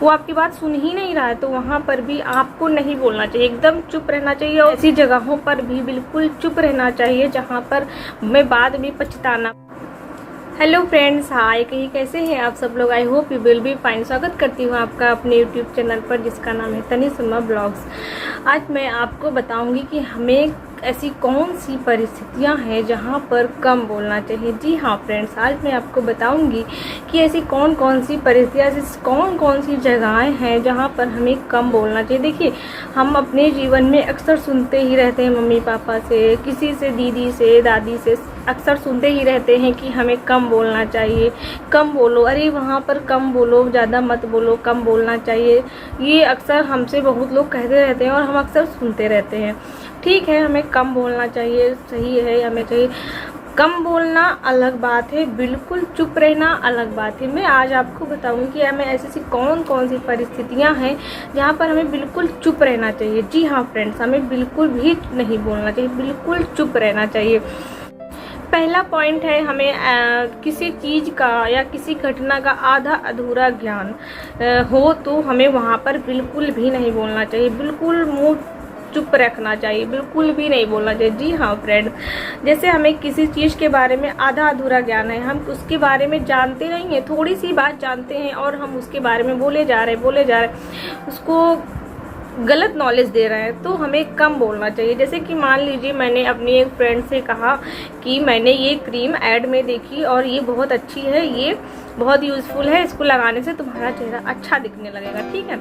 वो आपकी बात सुन ही नहीं रहा है, तो वहाँ पर भी आपको नहीं बोलना चाहिए, एकदम चुप रहना चाहिए। और ऐसी जगहों पर भी बिल्कुल चुप रहना चाहिए जहाँ पर हमें बाद में पछताना। हेलो फ्रेंड्स, हाय, कहीं कैसे हैं आप सब लोग। I hope you will be fine. स्वागत करती हूँ आपका अपने यूट्यूब चैनल पर जिसका नाम है तनिष्मा ब्लॉग्स। आज मैं आपको बताऊंगी कि हमें ऐसी कौन सी परिस्थितियाँ हैं जहाँ पर कम बोलना चाहिए। जी हाँ फ्रेंड्स, आज मैं आपको बताऊंगी कि ऐसी कौन कौन सी परिस्थितियाँ, ऐसी कौन कौन सी जगहें हैं जहाँ पर हमें कम बोलना चाहिए। देखिए, हम अपने जीवन में अक्सर सुनते ही रहते हैं मम्मी पापा से, किसी से, दीदी से, दादी से, अक्सर सुनते ही रहते हैं कि हमें कम बोलना चाहिए, कम बोलो, अरे वहाँ पर कम बोलो, ज़्यादा मत बोलो, कम बोलना चाहिए। ये अक्सर हमसे बहुत लोग कहते रहते हैं और हम अक्सर सुनते रहते हैं। ठीक है, हमें कम बोलना चाहिए, सही है, हमें चाहिए। कम बोलना अलग बात है, बिल्कुल चुप रहना अलग बात है। मैं आज आपको बताऊंगी कि हमें ऐसी कौन कौन सी परिस्थितियां हैं जहां पर हमें बिल्कुल चुप रहना चाहिए। जी हाँ फ्रेंड्स, हमें बिल्कुल भी नहीं बोलना चाहिए, बिल्कुल चुप रहना चाहिए। पहला पॉइंट है, हमें किसी चीज़ का या किसी घटना का आधा अधूरा ज्ञान हो तो हमें वहाँ पर बिल्कुल भी नहीं बोलना चाहिए, बिल्कुल मुंह चुप रखना चाहिए, बिल्कुल भी नहीं बोलना चाहिए। जी हाँ फ्रेंड, जैसे हमें किसी चीज़ के बारे में आधा अधूरा ज्ञान है, हम उसके बारे में जानते नहीं हैं, थोड़ी सी बात जानते हैं और हम उसके बारे में बोले जा रहे हैं, उसको गलत नॉलेज दे रहे हैं, तो हमें कम बोलना चाहिए। जैसे कि मान लीजिए, मैंने अपनी एक फ्रेंड से कहा कि मैंने ये क्रीम ऐड में देखी और ये बहुत अच्छी है, ये बहुत यूज़फुल है, इसको लगाने से तुम्हारा चेहरा अच्छा दिखने लगेगा। ठीक है,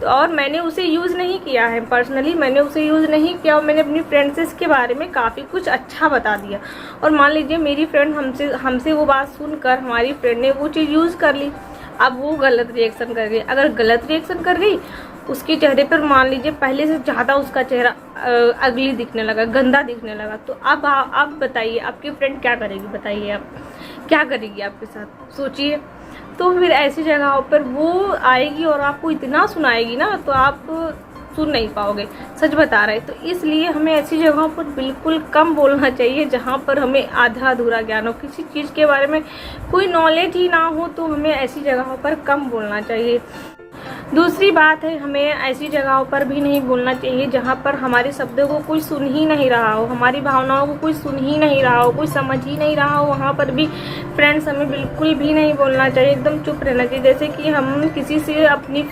तो और मैंने उसे यूज़ नहीं किया है, पर्सनली मैंने उसे यूज़ नहीं किया और मैंने अपनी फ्रेंड से इसके बारे में काफ़ी कुछ अच्छा बता दिया। और मान लीजिए मेरी फ्रेंड हमसे वो बात सुनकर हमारी फ्रेंड ने वो चीज़ यूज़ कर ली, अब वो गलत रिएक्शन कर गई। अगर गलत रिएक्शन कर गई, उसके चेहरे पर मान लीजिए पहले से ज़्यादा उसका चेहरा अगली दिखने लगा, गंदा दिखने लगा, तो अब आप बताइए आपकी फ्रेंड क्या करेगी, बताइए आप क्या करेगी आपके साथ, सोचिए। तो फिर ऐसी जगहों पर वो आएगी और आपको इतना सुनाएगी ना, तो आप सुन नहीं पाओगे, सच बता रहे। तो इसलिए हमें ऐसी जगहों पर बिल्कुल कम बोलना चाहिए जहाँ पर हमें आधा अधूरा ज्ञान हो, किसी चीज़ के बारे में कोई नॉलेज ही ना हो, तो हमें ऐसी जगहों पर कम बोलना चाहिए। दूसरी बात है, हमें ऐसी जगहों पर भी नहीं बोलना चाहिए जहाँ पर हमारे शब्दों को कोई सुन ही नहीं रहा हो, हमारी भावनाओं को कोई सुन ही नहीं रहा हो, कोई समझ ही नहीं रहा हो। वहाँ पर भी फ्रेंड्स हमें बिल्कुल भी नहीं बोलना चाहिए, एकदम चुप रहना चाहिए। जैसे कि हम किसी से अपनी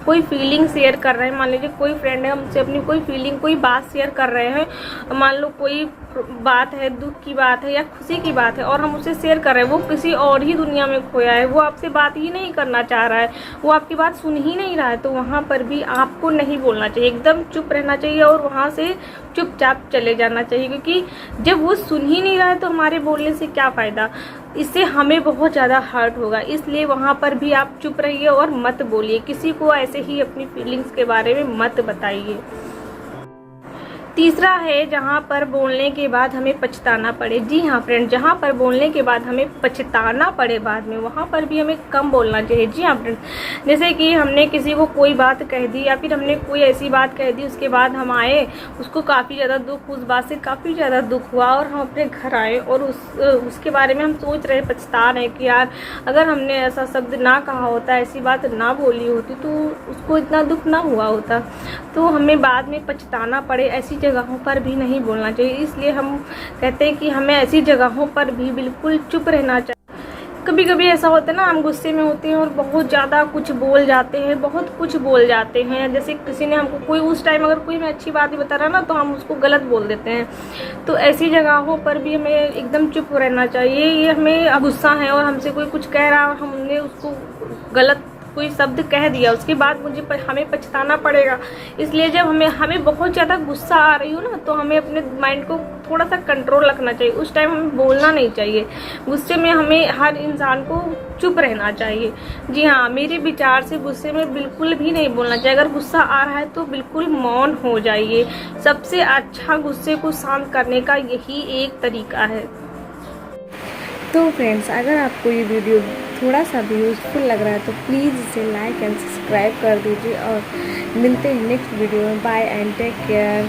कोई फीलिंग शेयर कर रहे हैं, मान लीजिए कोई फ्रेंड है, हमसे अपनी कोई फीलिंग, कोई बात शेयर कर रहे हैं, मान लो कोई बात है, दुख की बात है या खुशी की बात है, और हम उसे शेयर कर रहे हैं, वो किसी और ही दुनिया में खोया है, वो आपसे बात ही नहीं करना चाह रहा है, वो आपकी बात सुन ही नहीं रहा है, तो वहाँ पर भी आपको नहीं बोलना चाहिए, एकदम चुप रहना चाहिए और वहाँ से चुपचाप चले जाना चाहिए। क्योंकि जब वो सुन ही नहीं रहा है तो हमारे बोलने से क्या फ़ायदा, इससे हमें बहुत ज़्यादा हर्ट होगा। इसलिए वहाँ पर भी आप चुप रहिए और मत बोलिए, किसी को ऐसे ही अपनी फीलिंग्स के बारे में मत बताइए। तीसरा है, जहाँ पर बोलने के बाद हमें पछताना पड़े। जी हाँ फ्रेंड, जहाँ पर बोलने के बाद हमें पछताना पड़े बाद में, वहाँ पर भी हमें कम बोलना चाहिए। जी हाँ फ्रेंड, जैसे कि हमने किसी को कोई बात कह दी या फिर हमने कोई ऐसी बात कह दी, उसके बाद हम आए, उसको काफ़ी ज़्यादा दुख, उस बात से काफ़ी ज़्यादा दुख हुआ और हम अपने घर आए और उसके बारे में हम सोच रहे, पछता रहे कि यार अगर हमने ऐसा शब्द ना कहा होता, ऐसी बात ना बोली होती, तो उसको इतना दुख ना हुआ होता। तो हमें बाद में पछताना पड़े, ऐसी जगहों पर भी नहीं बोलना चाहिए। इसलिए हम कहते हैं कि हमें ऐसी जगहों पर भी बिल्कुल चुप रहना चाहिए। कभी कभी ऐसा होता है ना, हम गुस्से में होते हैं और बहुत ज़्यादा कुछ बोल जाते हैं, बहुत कुछ बोल जाते हैं। जैसे किसी ने हमको कोई उस टाइम अगर कोई हमें अच्छी बात ही बता रहा ना, तो हम उसको गलत बोल देते हैं। तो ऐसी जगहों पर भी हमें एकदम चुप रहना चाहिए। ये हमें गुस्सा है और हमसे कोई कुछ कह रहा है, हमने उसको गलत कोई शब्द कह दिया, उसके बाद हमें पछताना पड़ेगा। इसलिए जब हमें बहुत ज़्यादा गुस्सा आ रही हो ना, तो हमें अपने माइंड को थोड़ा सा कंट्रोल रखना चाहिए, उस टाइम हमें बोलना नहीं चाहिए। गुस्से में हमें हर इंसान को चुप रहना चाहिए। जी हाँ, मेरे विचार से गुस्से में बिल्कुल भी नहीं बोलना चाहिए। अगर गुस्सा आ रहा है तो बिल्कुल मौन हो जाइए। सबसे अच्छा गुस्से को शांत करने का यही एक तरीका है। तो फ्रेंड्स, अगर आपको ये वीडियो थोड़ा सा भी यूज़फुल लग रहा है तो प्लीज़ इसे लाइक एंड सब्सक्राइब कर दीजिए और मिलते हैं नेक्स्ट वीडियो में। Bye and take care.